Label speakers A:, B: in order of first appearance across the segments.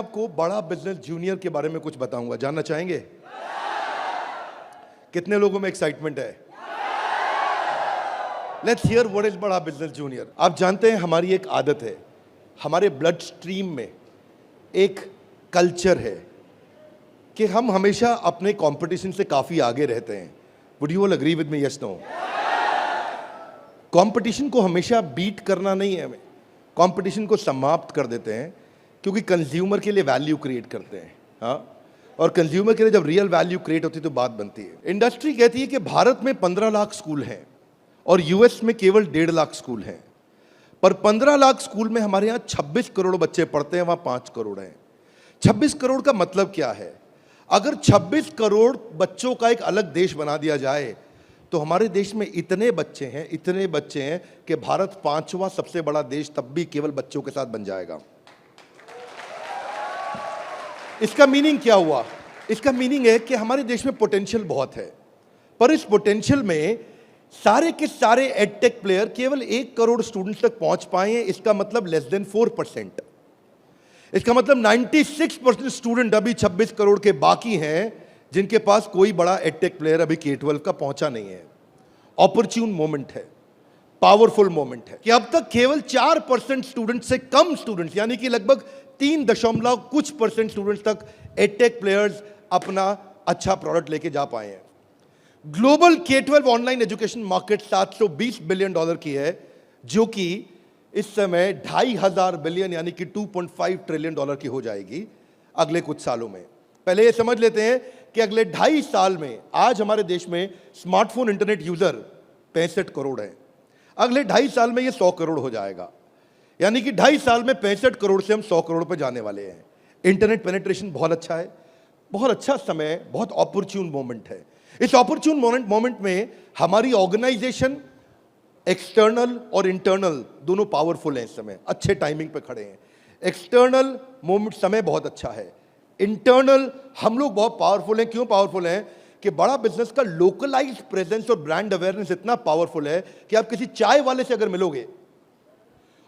A: आपको बड़ा business junior के बारे में कुछ बताऊंगा, जानना चाहेंगे? कितने लोगों में एक्साइटमेंट है? लेट्स हियर व्हाट इज बड़ा बिजनेस जूनियर। आप जानते हैं हमारी एक आदत है, हमारे ब्लड स्ट्रीम में एक कल्चर है कि हम हमेशा अपने कंपटीशन से काफी आगे रहते हैं। Would you all agree with me? Yes no? Competition को हमेशा बीट करना नहीं है, हमें कंपटीशन को समाप्त कर देते हैं, क्योंकि कंज्यूमर के लिए वैल्यू क्रिएट करते हैं। हाँ, और कंज्यूमर के लिए जब रियल वैल्यू क्रिएट होती है तो बात बनती है। इंडस्ट्री कहती है कि भारत में 15 लाख स्कूल हैं और यूएस में केवल 1.5 लाख स्कूल हैं, पर 15 लाख स्कूल में हमारे यहाँ 26 करोड़ बच्चे पढ़ते हैं, वहां 5 करोड़ हैं। 26 करोड़ का मतलब क्या है? अगर 26 करोड़ बच्चों का एक अलग देश बना दिया जाए तो हमारे देश में इतने बच्चे हैं कि भारत 5वां सबसे बड़ा देश तब भी केवल बच्चों के साथ बन जाएगा। इसका मीनिंग क्या हुआ? इसका मीनिंग है कि हमारे देश में पोटेंशियल बहुत है, पर इस पोटेंशियल में सारे के सारे एडटेक प्लेयर केवल 1 करोड़ स्टूडेंट्स तक पहुंच पाए हैं। इसका मतलब लेस देन 4%। इसका मतलब 96% स्टूडेंट अभी 26 करोड़ के बाकी हैं जिनके पास कोई बड़ा एडटेक प्लेयर अभी K-12 का पहुंचा नहीं है। ऑपर्च्यून मोमेंट है, पावरफुल मोमेंट है कि अब तक केवल 4% स्टूडेंट से कम स्टूडेंट्स, यानी कि लगभग 3 कुछ % स्टूडेंट्स तक एडटेक प्लेयर्स अपना अच्छा प्रोडक्ट लेके जा पाए हैं। Global K-12 online education market $720 billion की है, जो कि इस समय 2,500 बिलियन यानी कि $2.5 ट्रिलियन की हो जाएगी अगले कुछ सालों में। पहले ये समझ लेते हैं कि अगले 2.5 साल में आज हमारे देश में स्मार्टफोन इंटरनेट यूजर 65 करोड़ है, अगले 2.5 साल में ये 100 करोड़ हो जाएगा, यानी कि 2.5 साल में 65 करोड़ से हम 100 करोड़ पर जाने वाले हैं। इंटरनेट पेनिट्रेशन बहुत अच्छा है, बहुत अच्छा समय, बहुत अपॉर्चुन मोमेंट है। इस अपॉर्चुन मोमेंट में हमारी ऑर्गेनाइजेशन एक्सटर्नल और इंटरनल दोनों पावरफुल हैं, इस समय अच्छे टाइमिंग पे खड़े हैं। एक्सटर्नल मोमेंट समय बहुत अच्छा है, इंटरनल हम लोग बहुत पावरफुल हैं। क्यों पावरफुल हैं? कि बड़ा बिजनेस का लोकलाइज्ड प्रेजेंस और ब्रांड अवेयरनेस इतना पावरफुल है कि आप किसी चाय वाले से अगर मिलोगे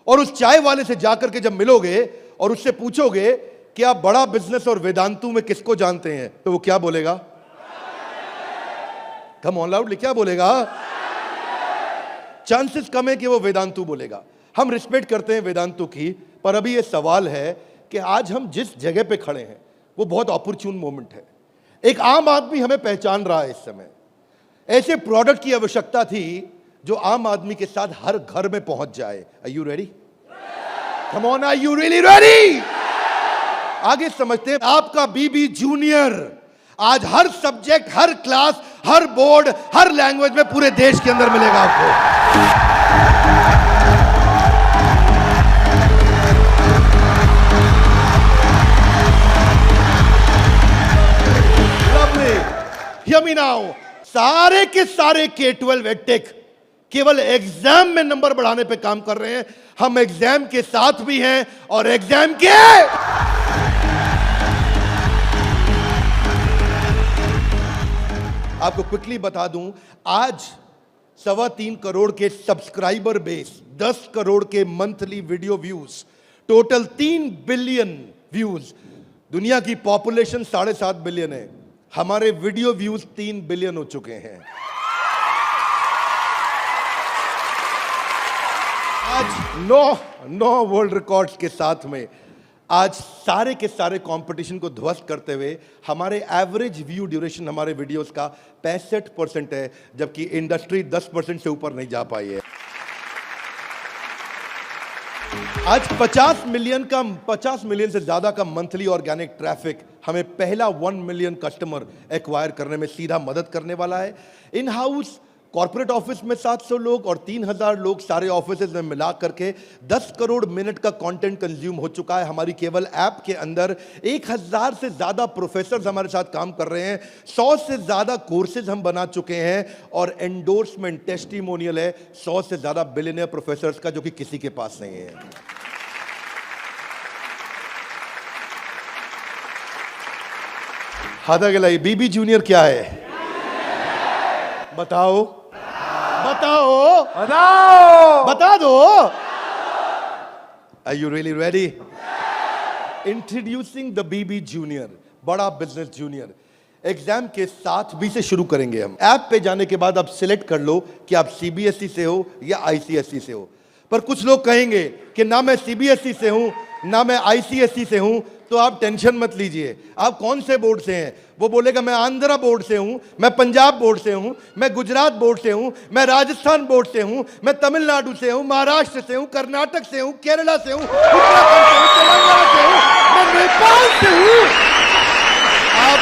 A: और उस चाय वाले से जाकर के जब मिलोगे और उससे पूछोगे कि आप बड़ा बिजनेस और वेदांतु में किसको जानते हैं, तो वो क्या बोलेगा? कम ऑन लाउडली, क्या बोलेगा? चांसेस कम है कि वो वेदांतु बोलेगा। हम रिस्पेक्ट करते हैं वेदांतु की, पर अभी ये सवाल है कि आज हम जिस जगह पे खड़े हैं वो बहुत अपॉर्चुन मोमेंट है। एक आम आदमी हमें पहचान रहा है इस समय। ऐसे प्रोडक्ट की आवश्यकता थी जो आम आदमी के साथ हर घर में पहुंच जाए। Are you ready? Come on, are you really ready? आगे समझते हैं। आपका बीबी जूनियर आज हर सब्जेक्ट, हर क्लास, हर बोर्ड, हर लैंग्वेज में पूरे देश के अंदर मिलेगा आपको। Hear me now, सारे के सारे K-12 एडटेक केवल एग्जाम में नंबर बढ़ाने पे काम कर रहे हैं। हम एग्जाम के साथ भी हैं और एग्जाम के आपको क्विकली बता दूं, आज 3.25 करोड़ के सब्सक्राइबर बेस, 10 करोड़ के monthly video views, total 3 billion views. दुनिया की पॉपुलेशन 7.5 बिलियन है, हमारे वीडियो व्यूज 3 बिलियन हो चुके हैं। आज 9 वर्ल्ड रिकॉर्ड्स के साथ में आज सारे के सारे कंपटीशन को ध्वस्त करते हुए हमारे एवरेज व्यू ड्यूरेशन हमारे वीडियोस का 65% है, जबकि इंडस्ट्री 10% से ऊपर नहीं जा पाई है। आज 50 मिलियन से ज्यादा का मंथली ऑर्गेनिक ट्रैफिक हमें पहला 1 मिलियन कस्टमर एक्वायर करने में सीधा मदद करने वाला है। इन हाउस कॉर्पोरेट ऑफिस में 700 लोग और 3,000 लोग सारे ऑफिसेज में मिला करके 10 करोड़ मिनट का कंटेंट कंज्यूम हो चुका है। हमारी केवल ऐप के अंदर 1,000 से ज्यादा प्रोफेसर हमारे साथ काम कर रहे हैं, 100 से ज्यादा कोर्सेज हम बना चुके हैं और एंडोर्समेंट टेस्टिमोनियल है 100 से ज्यादा बिलियनियर प्रोफेसर्स का, जो कि किसी के पास नहीं है। हादा गलाई बीबी जूनियर क्या है? बताओ बताओ बताओ, बता दो। Are you really ready? Introducing the BB junior, बड़ा बिजनेस जूनियर। एग्जाम के साथ बी से शुरू करेंगे हम। ऐप पे जाने के बाद आप सिलेक्ट कर लो कि आप सीबीएसई से हो या आईसीएसई से हो। पर कुछ लोग कहेंगे कि ना मैं सीबीएसई से हूं ना मैं आईसीएसई से हूं, तो आप टेंशन मत लीजिए। आप कौन से बोर्ड से हैं? वो बोलेगा मैं आंध्रा बोर्ड से हूं, मैं पंजाब बोर्ड से हूं, मैं गुजरात बोर्ड से हूं, मैं राजस्थान बोर्ड से हूं, मैं तमिलनाडु से हूं, महाराष्ट्र से हूं, कर्नाटक से हूं, केरला से हूं, उत्तराखंड से हूं, तेलंगाना से हूं, मैं नेपाल से हूं। आप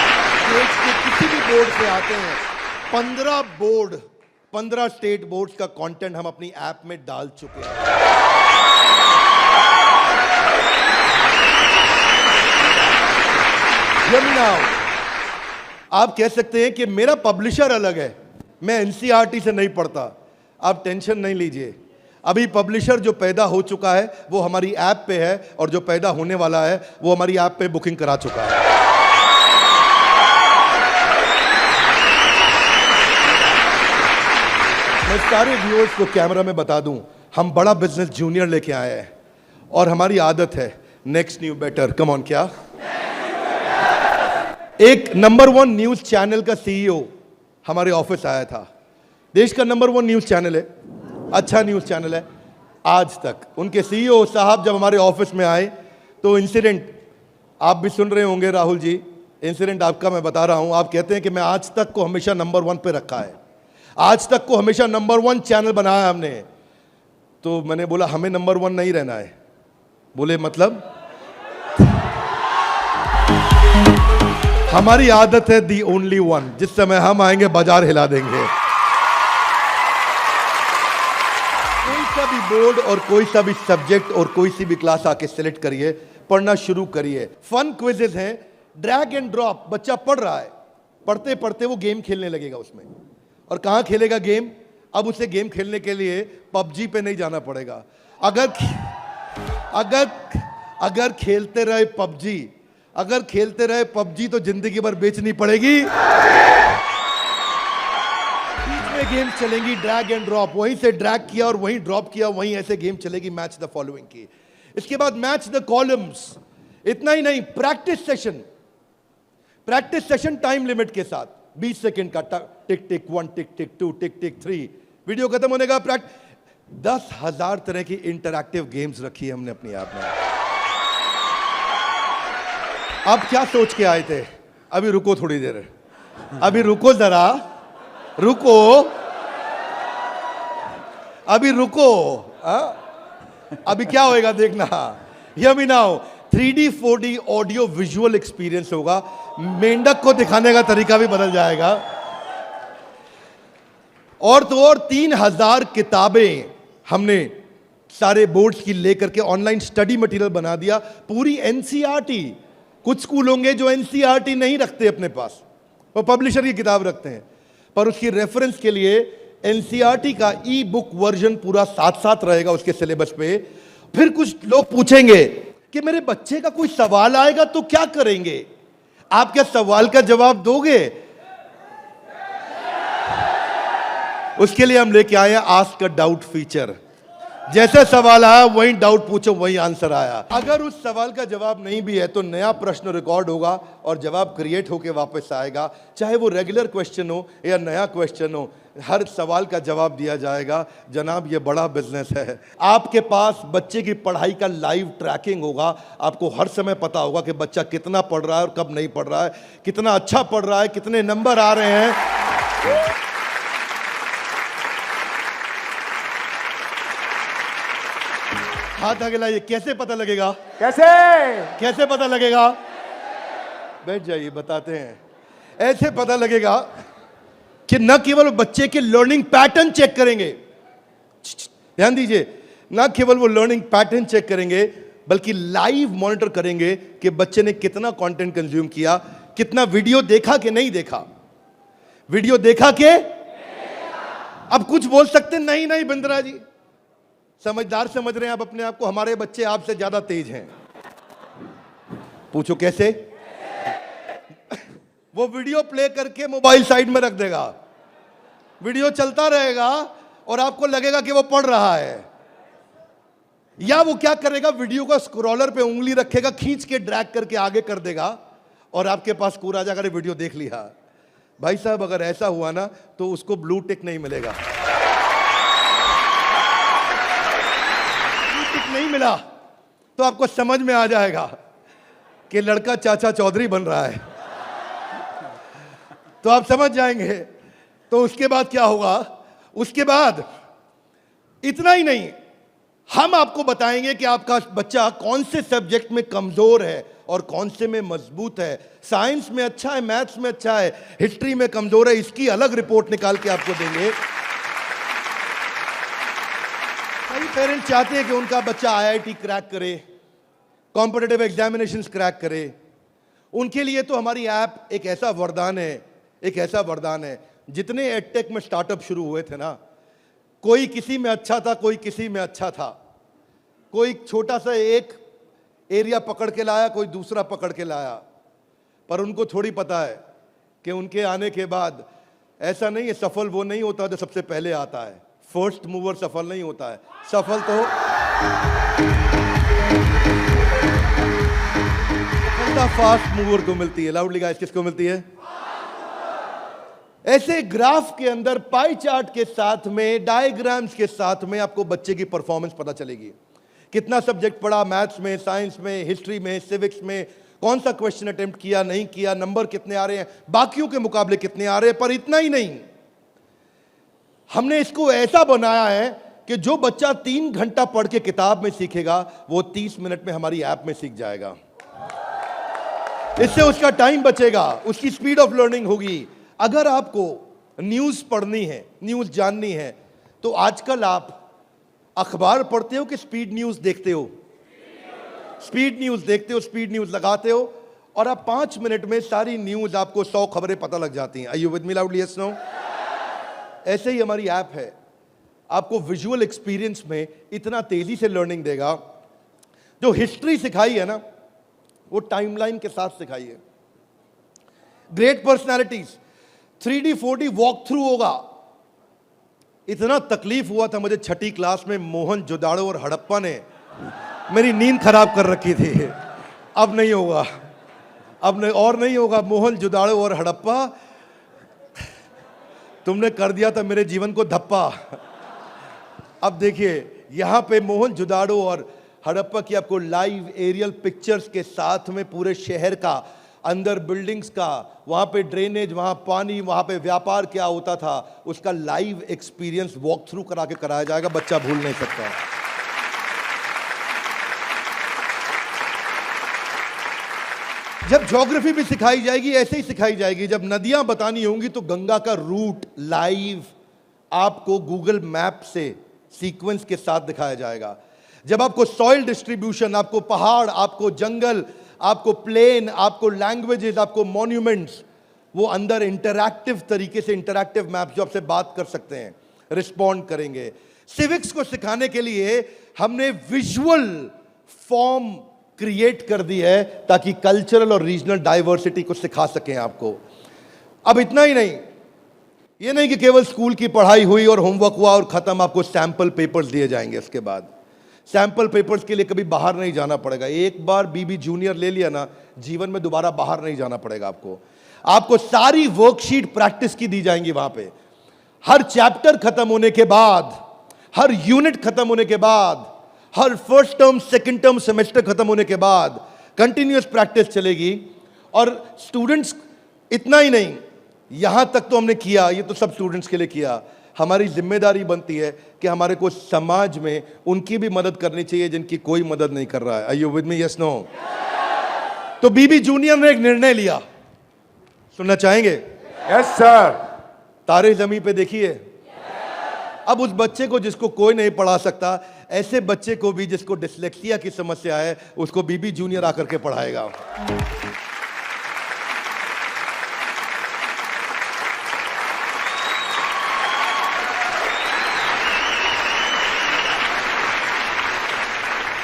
A: देश के किसी भी बोर्ड से आते हैं, 15 स्टेट बोर्ड्स का कंटेंट हम अपनी ऐप में डाल चुके हैं। आप कह सकते हैं कि मेरा पब्लिशर अलग है, मैं एनसीईआरटी से नहीं पढ़ता। आप टेंशन नहीं लीजिए, अभी पब्लिशर जो पैदा हो चुका है वो हमारी ऐप पे है, और जो पैदा होने वाला है वो हमारी ऐप पे बुकिंग करा चुका है। मैं सारे व्यूअर्स को कैमरा में बता दूं, हम बड़ा बिजनेस जूनियर लेके आए हैं, और हमारी आदत है next new better. Come on, क्या एक नंबर 1 न्यूज चैनल का सीईओ हमारे ऑफिस आया था। देश का नंबर 1 न्यूज चैनल है, अच्छा न्यूज चैनल है। आज तक उनके सीईओ साहब जब हमारे ऑफिस में आए तो इंसिडेंट आप भी सुन रहे होंगे, राहुल जी, इंसिडेंट आपका मैं बता रहा हूं। आप कहते हैं कि मैं आज तक को हमेशा नंबर 1 पे रखा है, आज तक को हमेशा नंबर 1 चैनल बनाया हमने। तो मैंने बोला हमें नंबर 1 नहीं रहना है। बोले मतलब? हमारी आदत है दी ओनली वन, जिस समय हम आएंगे बाजार हिला देंगे। कोई सा भी बोर्ड और कोई सा भी सब्जेक्ट और कोई सी भी क्लास आके सिलेक्ट करिए, पढ़ना शुरू करिए। फन क्विजेज हैं, ड्रैग एंड ड्रॉप। बच्चा पढ़ रहा है, पढ़ते पढ़ते वो गेम खेलने लगेगा उसमें। और कहां खेलेगा गेम? अब उसे गेम खेलने के लिए पबजी पे नहीं जाना पड़ेगा। अगर खेलते रहे पबजी तो जिंदगी भर बेचनी पड़ेगी। बीच में गेम चलेंगी ड्रैग एंड ड्रॉप, वहीं से ड्रैग किया और वहीं ड्रॉप किया, वहीं ऐसे गेम चलेगी मैच द फॉलोइंग की। इसके बाद मैच द कॉलम्स। इतना ही नहीं, प्रैक्टिस सेशन टाइम लिमिट के साथ 20 सेकंड का, टिक टिक 1, टिक टिक 2, टिक टिक 3, वीडियो खत्म होने का 10,000 तरह की इंटरैक्टिव गेम्स रखी है हमने अपनी ऐप में। आप क्या सोच के आए थे? अभी रुको थोड़ी देर, अभी रुको जरा, अभी रुको। अभी क्या होएगा देखना। Hear me now, 3D 4D audio visual experience होगा। मेंढक को दिखाने का तरीका भी बदल जाएगा। और तो और 3000 किताबें हमने सारे बोर्ड्स की लेकर के ऑनलाइन स्टडी मटेरियल बना दिया। पूरी एनसीईआरटी। कुछ स्कूल होंगे जो एनसीईआरटी नहीं रखते अपने पास, वो पब्लिशर की किताब रखते हैं, पर उसकी रेफरेंस के लिए एनसीईआरटी का ई बुक वर्जन पूरा साथ साथ रहेगा उसके सिलेबस पे। फिर कुछ लोग पूछेंगे कि मेरे बच्चे का कोई सवाल आएगा तो क्या करेंगे? आप क्या सवाल का जवाब दोगे? उसके लिए हम लेके आए आस्क अ डाउट फीचर। जैसे सवाल आया वही डाउट पूछो, वही आंसर आया। अगर उस सवाल का जवाब नहीं भी है तो नया प्रश्न रिकॉर्ड होगा और जवाब क्रिएट होके वापस आएगा। चाहे वो रेगुलर क्वेश्चन हो या नया क्वेश्चन हो, हर सवाल का जवाब दिया जाएगा। जनाब, ये बड़ा बिजनेस है। आपके पास बच्चे की पढ़ाई का लाइव ट्रैकिंग होगा। आपको हर समय पता होगा कि बच्चा कितना पढ़ रहा है और कब नहीं पढ़ रहा है, कितना अच्छा पढ़ रहा है, कितने नंबर आ रहे हैं। हाथ आगे लाइए। कैसे पता लगेगा? कैसे पता लगेगा? बैठ जाइए, बताते हैं। ऐसे पता लगेगा कि न केवल बच्चे के लर्निंग पैटर्न चेक करेंगे, ध्यान दीजिए, न केवल वो लर्निंग पैटर्न चेक करेंगे बल्कि लाइव मॉनिटर करेंगे कि बच्चे ने कितना कंटेंट कंज्यूम किया, कितना वीडियो देखा कि नहीं देखा। वीडियो देखा के? अब कुछ बोल सकते नहीं नहीं बिंद्रा जी, समझदार समझ रहे हैं आप अपने आप को, हमारे बच्चे आपसे ज्यादा तेज हैं। पूछो कैसे? वो वीडियो प्ले करके मोबाइल साइड में रख देगा, वीडियो चलता रहेगा और आपको लगेगा कि वो पढ़ रहा है। या वो क्या करेगा, वीडियो का स्क्रॉलर पे उंगली रखेगा, खींच के ड्रैग करके आगे कर देगा और आपके पास स्कोर आ जाएगा, वीडियो देख लिया। भाई साहब अगर ऐसा हुआ ना तो उसको ब्लू टिक नहीं मिलेगा। ब्लू टिक नहीं मिला तो आपको समझ में आ जाएगा कि लड़का चाचा चौधरी बन रहा है, तो आप समझ जाएंगे। तो उसके बाद क्या होगा, उसके बाद इतना ही नहीं, हम आपको बताएंगे कि आपका बच्चा कौन से सब्जेक्ट में कमजोर है और कौन से में मजबूत है। साइंस में अच्छा है, मैथ्स में अच्छा है, हिस्ट्री में कमजोर है, इसकी अलग रिपोर्ट निकाल के आपको देंगे। कई पेरेंट्स चाहते हैं कि उनका बच्चा आईआईटी क्रैक करे, कॉम्पिटिटिव एग्जामिनेशंस क्रैक करे। उनके लिए तो हमारी ऐप एक ऐसा वरदान है, एक ऐसा वरदान है। जितने एडटेक में स्टार्टअप शुरू हुए थे ना, कोई किसी में अच्छा था, कोई किसी में अच्छा था, कोई छोटा सा एक एरिया पकड़ के लाया, कोई दूसरा पकड़ के लाया, पर उनको थोड़ी पता है कि उनके आने के बाद ऐसा नहीं है, सफल वो नहीं होता जो सबसे पहले आता है। फर्स्ट मूवर सफल नहीं होता है, सफल तो फास्ट मूवर को मिलती है। लाउडली गाइस, किसको मिलती है? ऐसे ग्राफ के अंदर पाई चार्ट के साथ में, डायग्राम्स के साथ में आपको बच्चे की परफॉर्मेंस पता चलेगी। कितना सब्जेक्ट पढ़ा, मैथ्स में, साइंस में, हिस्ट्री में, सिविक्स में, कौन सा क्वेश्चन अटेम्प्ट किया, नहीं किया, नंबर कितने आ रहे हैं, बाकियों के मुकाबले कितने आ रहे हैं। पर इतना ही नहीं, हमने इसको ऐसा बनाया है कि जो बच्चा 3 घंटा पढ़ के किताब में सीखेगा, वो 30 मिनट में हमारी ऐप में सीख जाएगा। इससे उसका टाइम बचेगा, उसकी स्पीड ऑफ लर्निंग होगी। अगर आपको न्यूज पढ़नी है, न्यूज जाननी है, तो आजकल आप अखबार पढ़ते हो कि स्पीड न्यूज देखते हो? स्पीड न्यूज देखते हो, स्पीड न्यूज लगाते हो और आप 5 मिनट में सारी न्यूज, आपको 100 खबरें पता लग जाती हैं। Are you with me loudly? Yes, no? ऐसे ही हमारी ऐप है, आपको विजुअल एक्सपीरियंस में इतना तेजी से लर्निंग देगा। जो हिस्ट्री सिखाई है ना, वो टाइमलाइन के साथ सिखाई है। Great personalities 3D 4D walk through होगा। इतना तकलीफ हुआ था मुझे 6ठी क्लास में, मोहन जोदाड़ो और हड़प्पा ने मेरी नींद खराब कर रखी थी। अब नहीं होगा, अब नहीं, और नहीं होगा। मोहन जोदाड़ो और हड़प्पा, तुमने कर दिया था मेरे जीवन को धप्पा। अब देखिए, यहां पे मोहन जोदाड़ो और हड़प्पा की आपको लाइव एरियल पिक्चर्स के साथ में पूरे शहर का, अंदर बिल्डिंग्स का, वहां पे ड्रेनेज, वहां पानी, वहां पे व्यापार क्या होता था, उसका लाइव एक्सपीरियंस वॉक थ्रू करा के कराया जाएगा। बच्चा भूल नहीं सकता। जब ज्योग्राफी भी सिखाई जाएगी, ऐसे ही सिखाई जाएगी। जब नदियां बतानी होंगी तो गंगा का रूट लाइव आपको गूगल मैप से सीक्वेंस के साथ दिखाया जाएगा। जब आपको सॉइल डिस्ट्रीब्यूशन, आपको पहाड़, आपको जंगल, आपको प्लेन, आपको लैंग्वेजेस, आपको मॉन्यूमेंट्स, वो अंदर इंटरैक्टिव तरीके से, इंटरैक्टिव मैप जो आपसे बात कर सकते हैं, रिस्पॉन्ड करेंगे। सिविक्स को सिखाने के लिए हमने विजुअल फॉर्म क्रिएट कर दी है ताकि कल्चरल और रीजनल डाइवर्सिटी को सिखा सकें आपको। अब इतना ही नहीं, ये नहीं कि केवल स्कूल की पढ़ाई हुई और होमवर्क हुआ और खत्म, आपको सैंपल पेपर्स दिए जाएंगे। इसके बाद सैंपल पेपर्स के लिए कभी बाहर नहीं जाना पड़ेगा। एक बार बीबी जूनियर ले लिया ना, जीवन में दोबारा बाहर नहीं जाना पड़ेगा आपको। आपको सारी वर्कशीट प्रैक्टिस की दी जाएंगी वहां पे। हर चैप्टर खत्म होने के बाद, हर यूनिट खत्म होने के बाद, हर first term, second term, semester खत्म होने के बाद कंटिन्यूअस प्रैक्टिस चलेगी। और स्टूडेंट्स, इतना ही नहीं, यहां तक तो हमने किया, ये तो सब स्टूडेंट्स के लिए किया। हमारी जिम्मेदारी बनती है कि हमारे को समाज में उनकी भी मदद करनी चाहिए जिनकी कोई मदद नहीं कर रहा है। Are you with me? Yes, no? तो बीबी जूनियर ने एक निर्णय लिया, सुनना चाहेंगे?
B: Yes sir.
A: तारे जमीन पे देखिए। अब उस बच्चे को जिसको कोई नहीं पढ़ा सकता, ऐसे बच्चे को भी जिसको डिसलेक्सिया की समस्या है, उसको बीबी जूनियर आकर के पढ़ाएगा।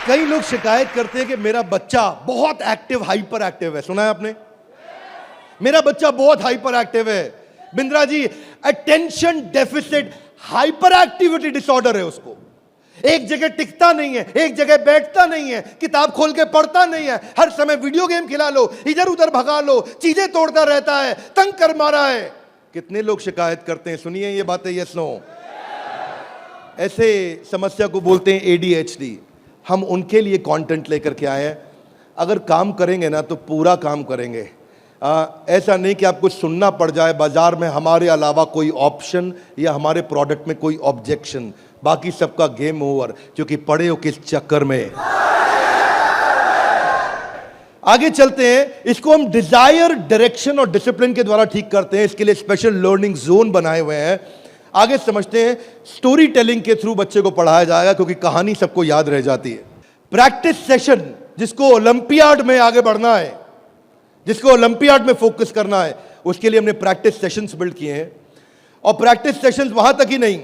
A: कई लोग शिकायत करते हैं कि मेरा बच्चा बहुत एक्टिव, हाइपर एक्टिव है। सुना है आपने? मेरा बच्चा बहुत हाइपर एक्टिव है। Bindra ji, attention deficit hyper activity disorder है उसको। एक जगह टिकता नहीं है, एक जगह बैठता नहीं है, किताब खोल के पढ़ता नहीं है, हर समय वीडियो गेम खिला लो, इधर उधर भगा लो, चीजें तोड़ता रहता है, तंग कर मारा है। कितने लोग शिकायत करते हैं, सुनिए ये बातें, यस नो। ऐसे समस्या को बोलते हैं ADHD। हम उनके लिए कंटेंट लेकर के आए हैं। अगर काम करेंगे ना तो पूरा काम करेंगे। ऐसा नहीं कि आपको सुनना पड़ जाए बाजार में हमारे अलावा कोई ऑप्शन या हमारे प्रोडक्ट में कोई ऑब्जेक्शन, बाकी सबका गेम ओवर, क्योंकि पड़े हो किस चक्कर में। आगे चलते हैं। इसको हम डिजायर, डायरेक्शन और डिसिप्लिन के द्वारा ठीक करते हैं। इसके लिए स्पेशल लर्निंग जोन बनाए हुए हैं। आगे समझते हैं। स्टोरी टेलिंग के थ्रू बच्चे को पढ़ाया जाएगा, क्योंकि कहानी सबको याद रह जाती है। प्रैक्टिस सेशन, जिसको ओलंपियाड में आगे बढ़ना है, जिसको ओलंपियाड में फोकस करना है, उसके लिए हमने प्रैक्टिस सेशंस बिल्ड किए हैं। और प्रैक्टिस सेशंस वहां तक ही नहीं,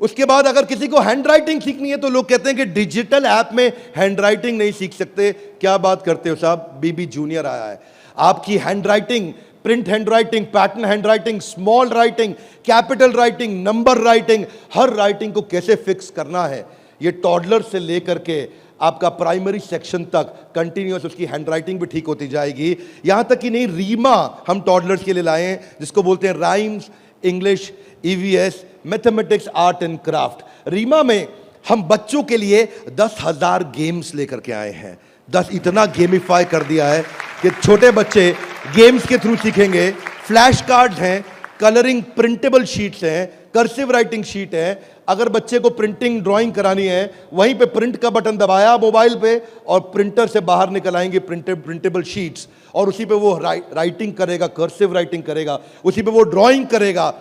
A: उसके बाद अगर किसी को हैंड राइटिंग सीखनी है तो लोग कहते हैं कि डिजिटल ऐप में हैंड राइटिंग नहीं सीख सकते। क्या बात करते हो साहब, BB जूनियर आया है। आपकी handwriting, print handwriting, pattern handwriting, small writing, capital writing, number writing, हर राइटिंग को कैसे फिक्स करना है, ये टॉडलर से लेकर के आपका प्राइमरी सेक्शन तक कंटिन्यूअस उसकी हैंड राइटिंग भी ठीक होती जाएगी। यहां तक कि नहीं, रीमा हम टॉडलर्स के लिए लाए हैं, जिसको बोलते हैं rhymes, English, EVS, mathematics, art and craft. Reema में हम बच्चों के लिए 10,000 गेम्स लेकर के आए हैं। 10 इतना गेमिफाई कर दिया है कि छोटे बच्चे गेम्स के थ्रू सीखेंगे। फ्लैश कार्ड्स हैं, कलरिंग प्रिंटेबल शीट्स हैं, कर्सिव राइटिंग शीट है। अगर बच्चे को प्रिंटिंग ड्राइंग करानी है, वहीं पे प्रिंट का बटन दबाया मोबाइल पे और प्रिंटर से बाहर निकल आएंगे प्रिंटेबल शीट्स, और उसी पे वो राइटिंग करेगा, कर्सिव राइटिंग करेगा, उसी पे वो ड्राइंग करेगा।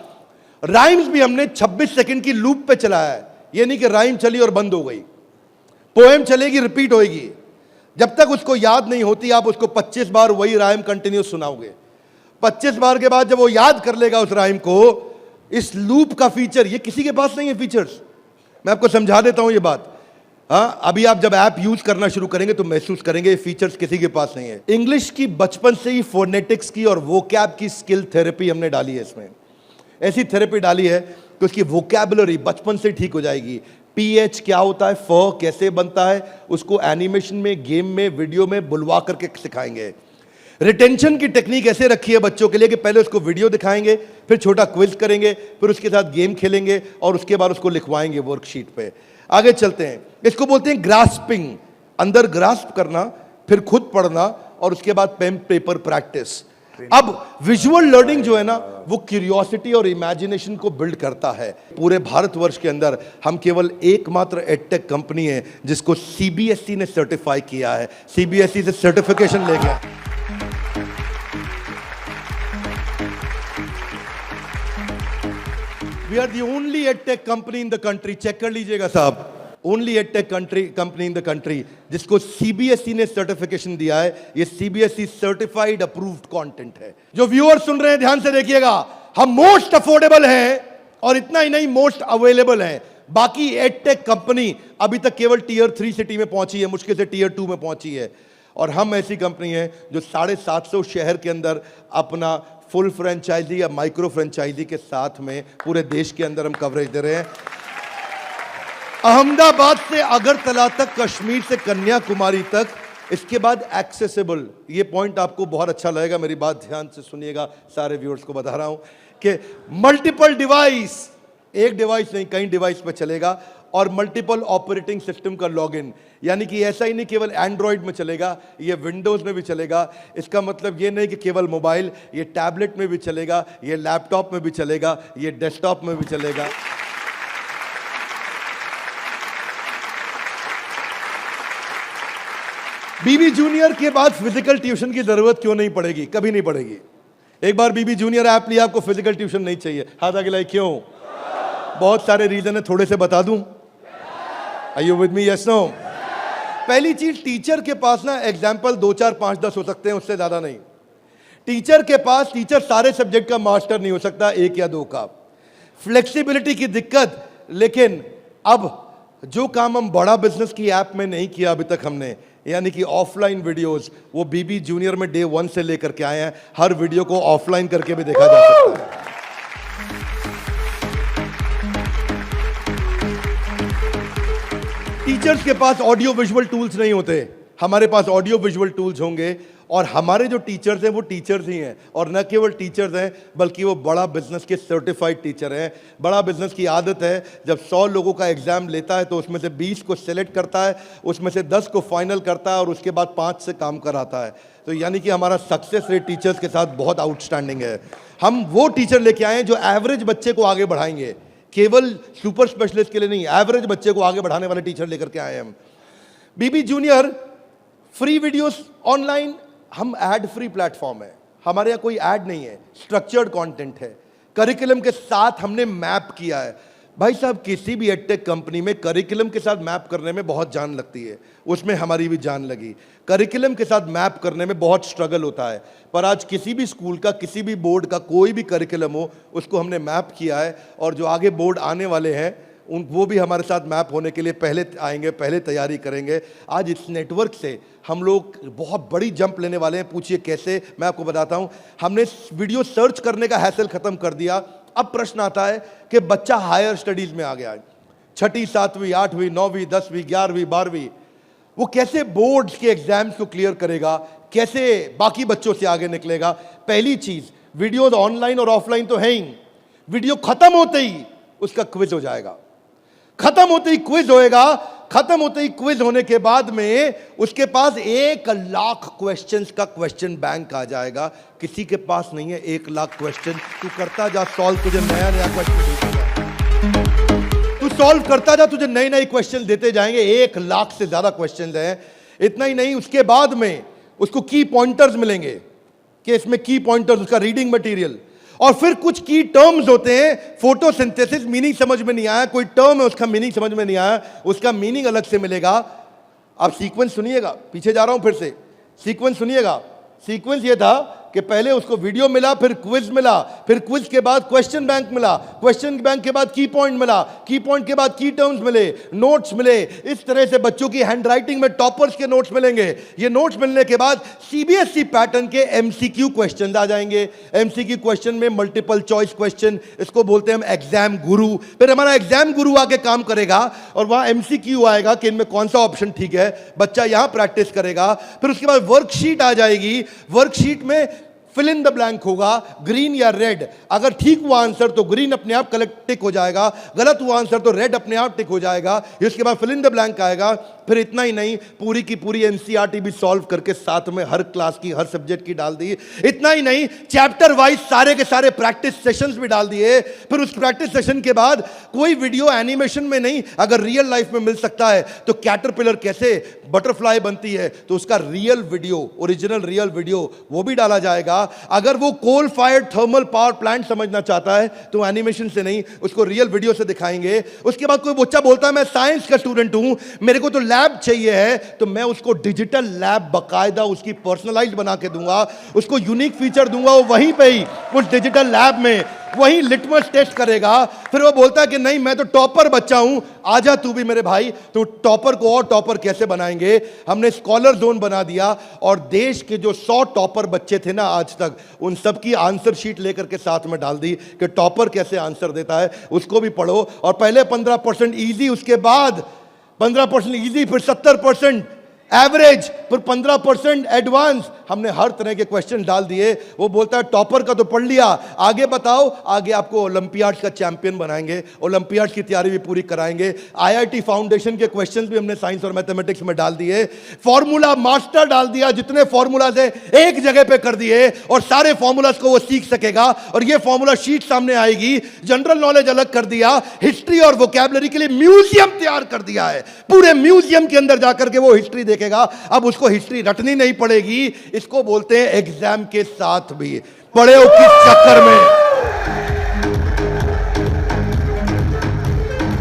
A: राइम्स भी हमने 26 सेकंड की लूप पे चलाया है। ये नहीं कि राइम चली और बंद हो गई, पोएम चलेगी, रिपीट होएगी। जब तक उसको याद नहीं होती, आप उसको 25 बार वही राइम कंटिन्यूस सुनाओगे। 25 बार के बाद जब वो याद कर लेगा उस राइम को, इस लूप का फीचर, ये किसी के पास नहीं है फीचर्स। मैं आपको समझा देता हूं ये बात। हाँ, अभी आप जब ऐप यूज करना शुरू करेंगे तो महसूस करेंगे ये फीचर्स किसी के पास नहीं है। इंग्लिश की बचपन से ही फोनेटिक्स की और वोकैब की स्किल थेरेपी हमने डाली है इसमें। ऐसी थेरेपी डाली है कि उसकी वोकैबुलरी बचपन से ठीक हो जाएगी। PH क्या होता है, फ कैसे बनता है, उसको एनिमेशन में, गेम में, वीडियो में बुलवा करके सिखाएंगे। रिटेंशन की टेक्निक ऐसे रखी है बच्चों के लिए कि पहले उसको वीडियो दिखाएंगे, फिर छोटा क्विज करेंगे, फिर उसके साथ गेम खेलेंगे और उसके बाद उसको लिखवाएंगे वर्कशीट पे। आगे चलते हैं। इसको बोलते हैं ग्रास्पिंग, अंदर ग्रास्प करना, फिर खुद पढ़ना और उसके बाद पेन पेपर प्रैक्टिस। अब विजुअल लर्निंग जो है ना, वो क्यूरियोसिटी और इमेजिनेशन को बिल्ड करता है। पूरे भारतवर्ष के अंदर हम केवल एकमात्र एडटेक कंपनी है जिसको CBSE ने सर्टिफाई किया है। CBSE से सर्टिफिकेशन ले गया। We are the only edtech company in the country, check कर लीजिएगा साहब, only edtech company in the country जिसको CBSE ने सर्टिफिकेशन दिया है। ये CBSE सर्टिफाइड अप्रूव्ड कंटेंट है। जो व्यूअर सुन रहे हैं ध्यान से देखिएगा, हम मोस्ट अफोर्डेबल हैं और इतना ही नहीं, मोस्ट अवेलेबल हैं। बाकी एडटेक कंपनी अभी तक केवल Tier 3 सिटी में पहुंची है, मुश्किल से Tier 2 में पहुंची है। और हम ऐसी कंपनी है जो 750 शहर के अंदर अपना फुल फ्रेंचाइजी या माइक्रो फ्रेंचाइजी के साथ में पूरे देश के अंदर हम कवरेज दे रहे हैं। अहमदाबाद से अगरतला तक, कश्मीर से कन्याकुमारी तक, इसके बाद एक्सेसिबल। ये पॉइंट आपको बहुत अच्छा लगेगा, मेरी बात ध्यान से सुनिएगा, सारे व्यूअर्स को बता रहा हूं कि मल्टीपल डिवाइस, एक डिवाइस नहीं कई डिवाइस पे चलेगा, और मल्टीपल ऑपरेटिंग सिस्टम का लॉगिन। यानी कि ऐसा ही नहीं केवल एंड्रॉइड में चलेगा, ये विंडोज में भी चलेगा। इसका मतलब ये नहीं कि केवल मोबाइल, ये टैबलेट में भी चलेगा, ये लैपटॉप में भी चलेगा, ये डेस्कटॉप में भी चलेगा। BB जूनियर के बाद फिजिकल ट्यूशन की जरूरत क्यों नहीं पड़ेगी, कभी नहीं पड़ेगी। एक बार BB जूनियर ऐप लिया, आपको फिजिकल ट्यूशन नहीं चाहिए। हाथ आगे लाइए, क्यों? बहुत सारे रीजन है, थोड़े से बता दूं। Are you with me? Yes, no? पहली चीज, टीचर के पास ना एग्जाम्पल 2, 4, 5, 10 हो सकते हैं, उससे ज्यादा नहीं। टीचर के पास, टीचर सारे सब्जेक्ट का मास्टर नहीं हो सकता, 1 या 2 का। फ्लेक्सिबिलिटी की दिक्कत। लेकिन अब जो काम हम बड़ा बिजनेस की ऐप में नहीं किया अभी तक हमने, यानी कि ऑफलाइन वीडियोस, वो BB जूनियर में Day 1 से लेकर के आए हैं। हर वीडियो को ऑफलाइन करके भी देखा जा सकता है। टीचर्स के पास ऑडियो विजुअल टूल्स नहीं होते, हमारे पास ऑडियो विजुअल टूल्स होंगे। और हमारे जो टीचर्स हैं वो टीचर्स ही हैं, और न केवल टीचर्स हैं बल्कि वो बड़ा बिजनेस के सर्टिफाइड टीचर हैं। बड़ा बिजनेस की आदत है, जब 100 लोगों का एग्जाम लेता है तो उसमें से 20 को सेलेक्ट करता है, उसमें से 10 को फाइनल करता है और उसके बाद 5 से काम कराता है। तो यानी कि हमारा सक्सेस रेट टीचर्स के साथ बहुत आउटस्टैंडिंग है। हम वो टीचर लेके आए हैं जो एवरेज बच्चे को आगे बढ़ाएंगे, केवल सुपर स्पेशलिस्ट के लिए नहीं, एवरेज बच्चे को आगे बढ़ाने वाले टीचर लेकर के आए हैं हम। बीबी जूनियर फ्री वीडियोस ऑनलाइन, हम एड फ्री प्लेटफॉर्म है, हमारे यहाँ कोई ऐड नहीं है, स्ट्रक्चर्ड कंटेंट है। करिकुलम के साथ हमने मैप किया है। भाई साहब, किसी भी एडटेक कंपनी में करिकुलम के साथ मैप करने में बहुत जान लगती है, उसमें हमारी भी जान लगी। करिकुलम के साथ मैप करने में बहुत स्ट्रगल होता है, पर आज किसी भी स्कूल का, किसी भी बोर्ड का कोई भी करिकुलम हो, उसको हमने मैप किया है। और जो आगे बोर्ड आने वाले हैं वो भी हमारे साथ मैप होने के लिए पहले आएंगे, पहले तैयारी करेंगे। आज इस नेटवर्क से हम लोग बहुत बड़ी जंप लेने वाले हैं। पूछिए कैसे, मैं आपको बताता हूं। हमने वीडियो सर्च करने का हैसल खत्म कर दिया। अब प्रश्न आता है कि बच्चा हायर स्टडीज में आ गया है, 6ठी 7वीं 8वीं 9वीं 10वीं 11वीं 12वीं, वो कैसे बोर्ड्स के एग्जाम्स को क्लियर करेगा, कैसे बाकी बच्चों से आगे निकलेगा। पहली चीज, वीडियो ऑनलाइन और ऑफलाइन तो है ही, वीडियो खत्म होते ही उसका क्विज हो जाएगा, खत्म होते ही क्विज होएगा। खत्म होते ही क्विज होने के बाद में उसके पास 1 लाख क्वेश्चंस का क्वेश्चन बैंक आ जाएगा। किसी के पास नहीं है 1 लाख क्वेश्चन। तू करता जा सॉल्व, तुझे नया नया क्वेश्चन, तू सॉल्व करता जा, तुझे नए नए क्वेश्चन देते जाएंगे। 1 लाख से ज्यादा क्वेश्चन हैं। इतना ही नहीं, उसके बाद में उसको की पॉइंटर्स मिलेंगे कि इसमें की पॉइंटर्स, उसका रीडिंग मटेरियल, और फिर कुछ की टर्म्स होते हैं। फोटोसिंथेसिस मीनिंग समझ में नहीं आया, कोई टर्म है उसका मीनिंग समझ में नहीं आया, उसका मीनिंग अलग से मिलेगा। अब सीक्वेंस सुनिएगा, पीछे जा रहा हूं फिर से, सीक्वेंस सुनिएगा। सीक्वेंस ये था कि पहले उसको वीडियो मिला, फिर क्विज मिला, फिर क्विज के बाद क्वेश्चन बैंक मिला, क्वेश्चन बैंक के बाद की पॉइंट मिला, की पॉइंट के बाद की टर्म्स मिले, नोट्स मिले। इस तरह से बच्चों की हैंडराइटिंग में टॉपर्स के नोट्स मिलेंगे। ये नोट्स मिलने के बाद सीबीएसई पैटर्न के एमसीक्यू क्वेश्चन आ जाएंगे। एमसीक्यू क्वेश्चन में मल्टीपल चॉइस क्वेश्चन, इसको बोलते हैं हम एग्जाम गुरु। फिर हमारा एग्जाम गुरु आके काम करेगा और वहां एमसीक्यू आएगा कि इनमें कौन सा ऑप्शन ठीक है, बच्चा यहां प्रैक्टिस करेगा। फिर उसके बाद वर्कशीट आ जाएगी, वर्कशीट में फिल इन द ब्लैंक होगा, ग्रीन या रेड। अगर ठीक हुआ आंसर तो ग्रीन अपने आप कलेक्ट टिक हो जाएगा, गलत हुआ आंसर तो रेड अपने आप टिक हो जाएगा। इसके बाद फिल इन द ब्लैंक आएगा। फिर इतना ही नहीं, पूरी की पूरी एनसीईआरटी भी सॉल्व करके साथ में हर क्लास की, हर सब्जेक्ट की डाल दी। इतना ही नहीं, चैप्टर वाइज सारे के सारे प्रैक्टिस सेशंस भी डाल दिए। फिर उस प्रैक्टिस सेशन के बाद कोई वीडियो एनिमेशन में नहीं, अगर रियल लाइफ में मिल सकता है तो कैटरपिलर कैसे बटरफ्लाई बनती है तो उसका real video, original real video वो भी डाला जाएगा। अगर वो coal fired thermal power plant समझना चाहता है तो एनिमेशन से नहीं, उसको रियल वीडियो से दिखाएंगे। उसके बाद कोई बच्चा बोलता है मैं साइंस का स्टूडेंट हूं, मेरे को तो लैब चाहिए है, तो मैं उसको डिजिटल लैब बकायदा उसकी पर्सनलाइज बना के दूंगा, उसको यूनिक फीचर दूंगा। वो वहीं पे ही उस डिजिटल लैब में वही लिटमस टेस्ट करेगा। फिर वो बोलता है कि नहीं मैं तो टॉपर बच्चा हूं, आजा तू भी मेरे भाई। तो टॉपर को और टॉपर कैसे बनाएंगे, हमने स्कॉलर जोन बना दिया और देश के जो 100 टॉपर बच्चे थे ना आज तक, उन सब की आंसर शीट लेकर के साथ में डाल दी कि टॉपर कैसे आंसर देता है, उसको भी पढ़ो। और पहले 15% इजी, उसके बाद 15% इजी, फिर 70% एवरेज, फिर 15% एडवांस। हमने हर तरह के क्वेश्चन डाल दिए। वो बोलता है टॉपर का तो पढ़ लिया, आगे बताओ। आगे आपको ओलंपियाड्स का चैंपियन बनाएंगे, ओलंपियाड्स की तैयारी भी पूरी कराएंगे। आईआईटी फाउंडेशन के क्वेश्चंस भी हमने साइंस और मैथमेटिक्स में डाल दिए। फॉर्मूला मास्टर डाल दिया, जितने फॉर्मूलाज है एक जगह पे कर दिए और सारे फॉर्मूलाज को वो सीख सकेगा। और ये फॉर्मूला शीट सामने आएगी। जनरल नॉलेज अलग कर दिया, हिस्ट्री और वोकैबुलरी के लिए म्यूजियम तैयार कर दिया है। पूरे म्यूजियम के अंदर जाकर के वो हिस्ट्री देखेगा। अब उसको हिस्ट्री रटनी नहीं पड़ेगी। इसको बोलते हैं एग्जाम के साथ भी पढ़े हो किस चक्कर में।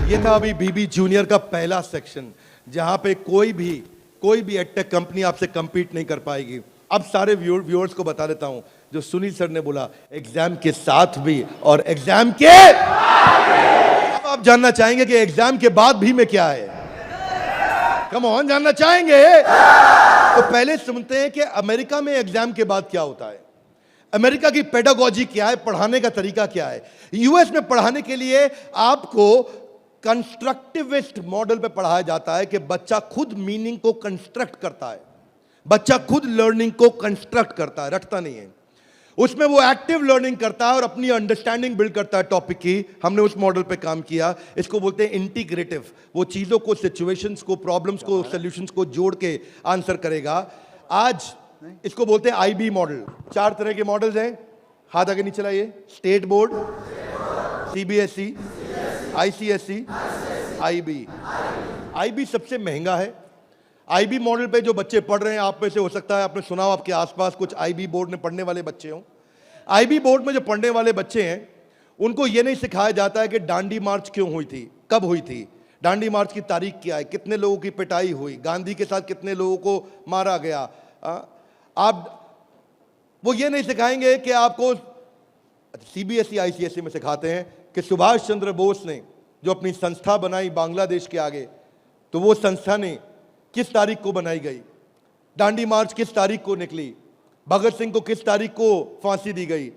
A: ये था अभी बीबी जूनियर का पहला सेक्शन, जहां पे कोई भी एडटेक कंपनी आपसे कंपीट नहीं कर पाएगी। अब सारे व्यूअर्स को बता देता हूं, जो सुनील सर ने बोला एग्जाम के साथ भी और एग्जाम के, अब आप जानना चाहेंगे कि एग्जाम के बाद भी में क्या है। कम ऑन, जानना चाहेंगे तो पहले सुनते हैं कि अमेरिका में एग्जाम के बाद क्या होता है, अमेरिका की पेडागोजी क्या है, पढ़ाने का तरीका क्या है। यूएस में पढ़ाने के लिए आपको कंस्ट्रक्टिविस्ट मॉडल पे पढ़ाया जाता है कि बच्चा खुद मीनिंग को कंस्ट्रक्ट करता है, बच्चा खुद लर्निंग को कंस्ट्रक्ट करता है, रटता नहीं है। उसमें वो एक्टिव लर्निंग करता है और अपनी अंडरस्टैंडिंग बिल्ड करता है टॉपिक की। हमने उस मॉडल पे काम किया। इसको बोलते हैं इंटीग्रेटिव। वो चीजों को, सिचुएशंस को, प्रॉब्लम्स को, सॉल्यूशंस को जोड़ के आंसर करेगा। आज इसको बोलते हैं आईबी मॉडल। 4 तरह के मॉडल्स हैं, हाथ आगे नीचे लाइए। State board, CBSE, ICSE, IB. IB सबसे महंगा है। आईबी मॉडल पे जो बच्चे पढ़ रहे हैं, आप में से हो सकता है आपने सुना हो, आपके आसपास कुछ आईबी बोर्ड में पढ़ने वाले बच्चे हों। आईबी बोर्ड में जो पढ़ने वाले बच्चे हैं, उनको ये नहीं सिखाया जाता है कि दांडी मार्च क्यों हुई थी, कब हुई थी, दांडी मार्च की तारीख क्या है, कितने लोगों की पिटाई हुई, गांधी के साथ कितने लोगों को मारा गया। वो ये नहीं सिखाएंगे कि आपको, सीबीएसई आईसीएसई में सिखाते हैं कि सुभाष चंद्र बोस ने जो अपनी संस्था बनाई बांग्लादेश के आगे, तो वो संस्था ने किस तारीख को बनाई गई, दांडी मार्च किस तारीख को निकली, भगत सिंह को किस तारीख को फांसी दी गई।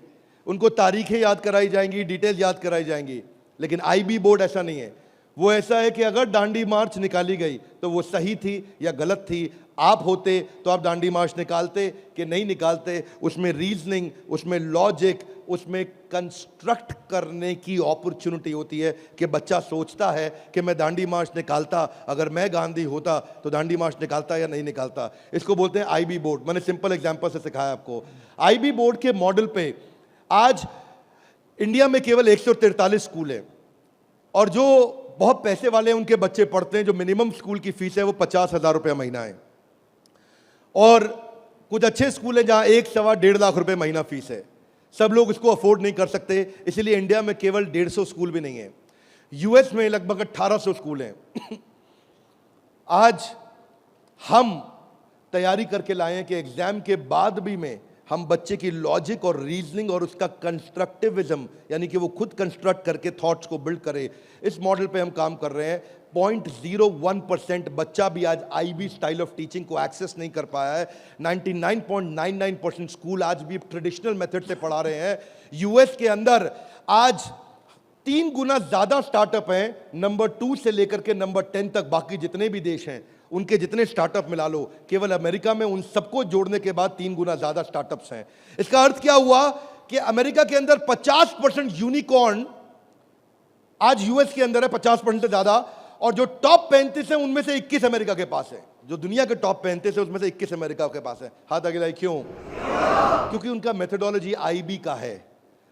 A: उनको तारीखें याद कराई जाएंगी, डिटेल याद कराई जाएंगी। लेकिन आईबी बोर्ड ऐसा नहीं है। वो ऐसा है कि अगर दांडी मार्च निकाली गई तो वो सही थी या गलत थी। आप होते तो आप दांडी मार्च निकालते कि नहीं निकालते। उसमें रीजनिंग, उसमें लॉजिक, उसमें कंस्ट्रक्ट करने की अपॉर्चुनिटी होती है कि बच्चा सोचता है कि मैं दांडी मार्च निकालता, अगर मैं गांधी होता तो दांडी मार्च निकालता या नहीं निकालता। इसको बोलते हैं आईबी बोर्ड। मैंने सिंपल एग्जांपल से सिखाया आपको। आईबी बोर्ड के मॉडल पे आज इंडिया में केवल 143 स्कूल हैं, और जो बहुत पैसे वाले उनके बच्चे पढ़ते हैं। जो मिनिमम स्कूल की फीस है वो 50,000 रुपये महीना है, और कुछ अच्छे स्कूल हैं जहां 1, सवा 1.5 लाख रुपए महीना फीस है। सब लोग इसको अफोर्ड नहीं कर सकते, इसलिए इंडिया में केवल 150 स्कूल भी नहीं है। यूएस में लगभग 1800 स्कूल हैं। आज हम तैयारी करके लाए हैं कि एग्जाम के बाद भी में हम बच्चे की लॉजिक और रीजनिंग और उसका कंस्ट्रक्टिविज्म, यानी कि वो खुद कंस्ट्रक्ट करके थॉट्स को बिल्ड करे, इस मॉडल पे हम काम कर रहे हैं। 0.01% बच्चा भी आज आईबी स्टाइल ऑफ टीचिंग को एक्सेस नहीं कर पाया है। 99.99% स्कूल आज भी ट्रेडिशनल मेथड से पढ़ा रहे हैं। यूएस के अंदर आज 3 गुना ज्यादा स्टार्टअप हैं, नंबर 2 से लेकर के नंबर 10 तक। बाकी जितने भी देश हैं उनके जितने स्टार्टअप मिला लो, केवल अमेरिका में उन सबको जोड़ने के बाद 3 गुना ज्यादा स्टार्टअप्स हैं। इसका अर्थ क्या हुआ कि अमेरिका के अंदर 50% यूनिकॉर्न आज यूएस के अंदर है, 50% से ज्यादा। और जो टॉप 35 है उनमें से 21 अमेरिका के पास है। जो दुनिया के टॉप 35 है उसमें से 21 अमेरिका के पास है। हाथ आगे लाइए। क्यों? क्योंकि उनका मेथोडोलॉजी आईबी का है।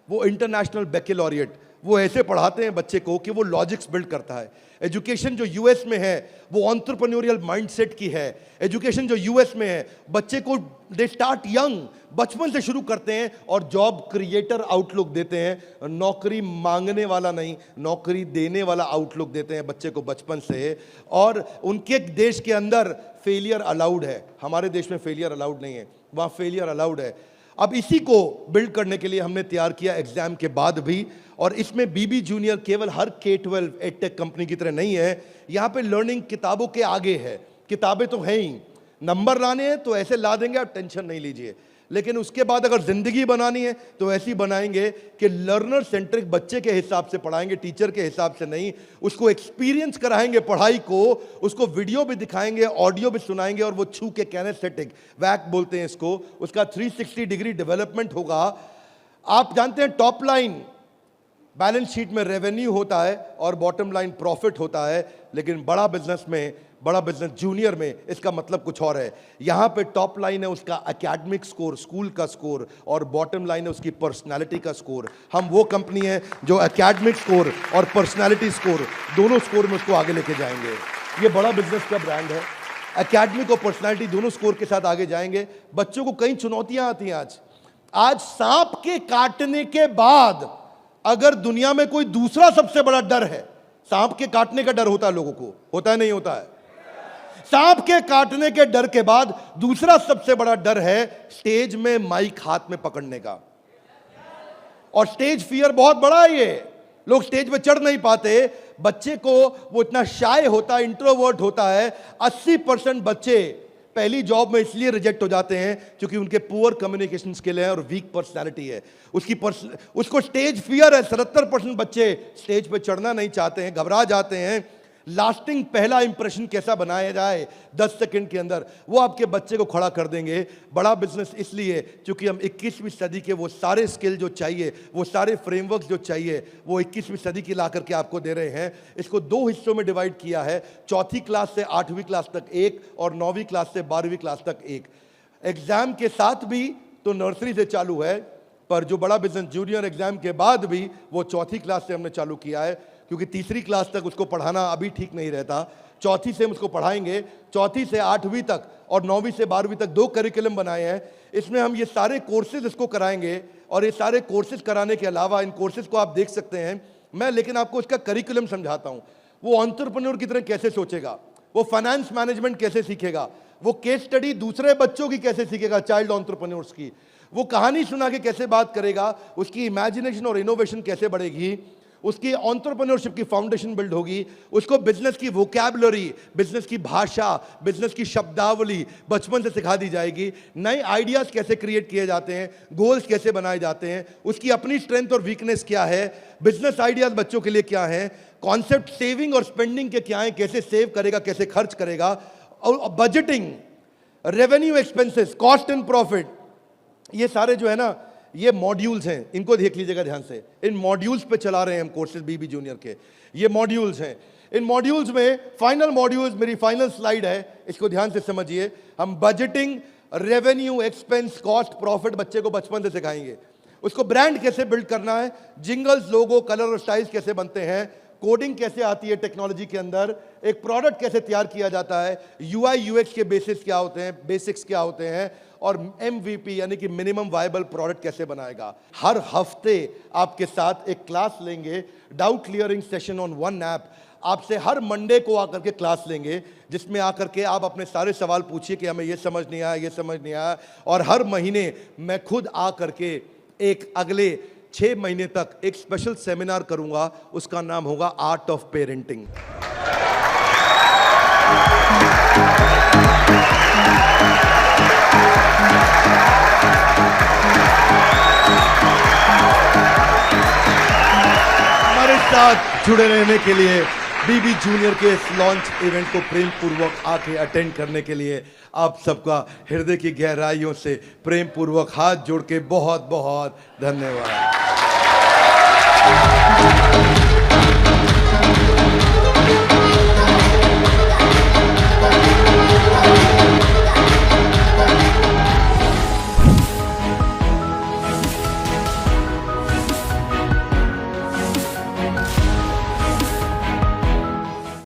A: वो इंटरनेशनल बैकलॉरिएट, वो ऐसे पढ़ाते हैं बच्चे को कि वो लॉजिक्स बिल्ड करता है। एजुकेशन जो यूएस में है वो एंटरप्रेन्योरियल माइंडसेट की है। एजुकेशन जो यूएस में है, बच्चे को दे स्टार्ट यंग, बचपन से शुरू करते हैं और जॉब क्रिएटर आउटलुक देते हैं। नौकरी मांगने वाला नहीं, नौकरी देने वाला आउटलुक देते हैं बच्चे को बचपन से। और उनके देश के अंदर फेलियर अलाउड है, हमारे देश में फेलियर अलाउड नहीं है, वहाँ फेलियर अलाउड है। अब इसी को बिल्ड करने के लिए हमने तैयार किया एग्जाम के बाद भी। और इसमें बीबी जूनियर केवल हर K-12 एडटेक कंपनी की तरह नहीं है। यहाँ पे लर्निंग किताबों के आगे है। किताबें तो हैं ही, नंबर लाने हैं तो ऐसे ला देंगे, आप टेंशन नहीं लीजिए। लेकिन उसके बाद अगर जिंदगी बनानी है तो ऐसी बनाएंगे कि लर्नर सेंट्रिक बच्चे के हिसाब से पढ़ाएंगे, टीचर के हिसाब से नहीं। उसको एक्सपीरियंस कराएंगे पढ़ाई को, उसको वीडियो भी दिखाएंगे, ऑडियो भी सुनाएंगे, और वो छू के कैनेस्थेटिक, वैक बोलते हैं इसको, उसका 360 डिग्री डेवलपमेंट होगा। आप जानते हैं टॉप लाइन बैलेंस शीट में रेवेन्यू होता है और बॉटम लाइन प्रॉफिट होता है, लेकिन बड़ा बिजनेस में, बड़ा बिजनेस जूनियर में इसका मतलब कुछ और है। यहां पे टॉप लाइन है उसका एकेडमिक स्कोर, स्कूल का स्कोर, और बॉटम लाइन है उसकी पर्सनालिटी का स्कोर। हम वो कंपनी है जो एकेडमिक स्कोर और पर्सनालिटी स्कोर, दोनों स्कोर में उसको आगे लेके जाएंगे। ये बड़ा बिजनेस का ब्रांड है। एकेडमिक और पर्सनालिटी दोनों स्कोर के साथ आगे जाएंगे। बच्चों को कई चुनौतियां आती हैं। आज सांप के काटने के बाद अगर दुनिया में कोई दूसरा सबसे बड़ा डर है, सांप के काटने का डर होता है लोगों को, होता है नहीं होता है? सांप के काटने के डर के बाद दूसरा सबसे बड़ा डर है स्टेज में माइक हाथ में पकड़ने का। और स्टेज फियर बहुत बड़ा है। ये लोग स्टेज पे चढ़ नहीं पाते। बच्चे को वो इतना शाय होता है, इंट्रोवर्ट होता है। 80% बच्चे पहली जॉब में इसलिए रिजेक्ट हो जाते हैं क्योंकि उनके पुअर कम्युनिकेशन स्किल है और वीक पर्सनालिटी है। उसको स्टेज फियर है। 77% बच्चे स्टेज पे चढ़ना नहीं चाहते हैं, घबरा जाते हैं। लास्टिंग पहला इंप्रेशन कैसा बनाया जाए 10 सेकंड के अंदर, वो आपके बच्चे को खड़ा कर देंगे। बड़ा बिजनेस इसलिए क्योंकि हम 21वीं सदी के वो सारे स्किल जो चाहिए, वो सारे फ्रेमवर्क जो चाहिए, वो 21वीं सदी की ला करके आपको दे रहे हैं। इसको 2 हिस्सों में डिवाइड किया है, 4th क्लास से 8वीं क्लास तक एक और 9वीं क्लास से 12वीं क्लास तक एक। एग्जाम के साथ भी तो नर्सरी से चालू है, पर जो बड़ा बिजनेस जूनियर एग्जाम के बाद भी वो 4th क्लास से हमने चालू किया है, क्योंकि 3री क्लास तक उसको पढ़ाना अभी ठीक नहीं रहता। 4th से हम उसको पढ़ाएंगे, 4th से 8वीं तक और 9वीं से 12वीं तक 2 करिकुलम बनाए हैं। इसमें हम ये सारे कोर्सेज इसको कराएंगे और ये सारे कोर्सेज कराने के अलावा इन कोर्सेज को आप देख सकते हैं मैं, लेकिन आपको इसका करिकुलम समझाता हूँ। वो एंटरप्रेन्योर की तरह कैसे सोचेगा, वो फाइनेंस मैनेजमेंट कैसे सीखेगा, वो केस स्टडी दूसरे बच्चों की कैसे सीखेगा, चाइल्ड एंटरप्रेन्योर्स की, वो कहानी सुना के कैसे बात करेगा, उसकी इमेजिनेशन और इनोवेशन कैसे बढ़ेगी, उसकी एंटरप्रेन्योरशिप की फाउंडेशन बिल्ड होगी, उसको बिजनेस की वोकैबुलरी, बिजनेस की भाषा, बिजनेस की शब्दावली बचपन से सिखा दी जाएगी। नए आइडियाज कैसे क्रिएट किए जाते हैं, गोल्स कैसे बनाए जाते हैं, उसकी अपनी स्ट्रेंथ और वीकनेस क्या है, बिजनेस आइडियाज बच्चों के लिए क्या है, कॉन्सेप्ट सेविंग और स्पेंडिंग के क्या है, कैसे सेव करेगा, कैसे खर्च करेगा, और budgeting, revenue expenses, cost and profit, ये सारे जो है ना ये मॉड्यूल्स हैं। इनको देख लीजिएगा ध्यान से। इन मॉड्यूल्स पे चला रहे हैं हम कोर्सेज बीबी जूनियर के। ये मॉड्यूल्स हैं। इन मॉड्यूल्स में फाइनल मॉड्यूल्स, मेरी फाइनल स्लाइड है, इसको ध्यान से समझिए। हम budgeting, revenue, expense, cost, profit बच्चे को बचपन से सिखाएंगे। उसको ब्रांड कैसे बिल्ड करना है, जिंगल्स, लोगो, कलर और स्टाइल्स कैसे बनते हैं, कोडिंग कैसे आती है टेक्नोलॉजी के अंदर, एक प्रोडक्ट कैसे तैयार किया जाता है, यूआई यूएक्स के बेसिस क्या होते हैं, बेसिक्स क्या होते हैं, और एमवीपी यानी कि मिनिमम वायबल प्रोडक्ट कैसे बनाएगा। हर हफ्ते आपके साथ एक क्लास लेंगे, doubt clearing session on one app. आपसे हर मंडे को आकर के क्लास लेंगे, जिसमें आकर के आप अपने सारे सवाल पूछिए कि हमें ये समझ नहीं आया, ये समझ नहीं आया। और हर महीने मैं खुद आकर के एक अगले 6 महीने तक एक स्पेशल सेमिनार करूंगा, उसका नाम होगा आर्ट ऑफ पेरेंटिंग। हमारे साथ जुड़े रहने के लिए, बीबी जूनियर के इस लॉन्च इवेंट को प्रेम पूर्वक आके अटेंड करने के लिए आप सबका हृदय की गहराइयों से प्रेम पूर्वक हाथ जोड़ के बहुत बहुत धन्यवाद।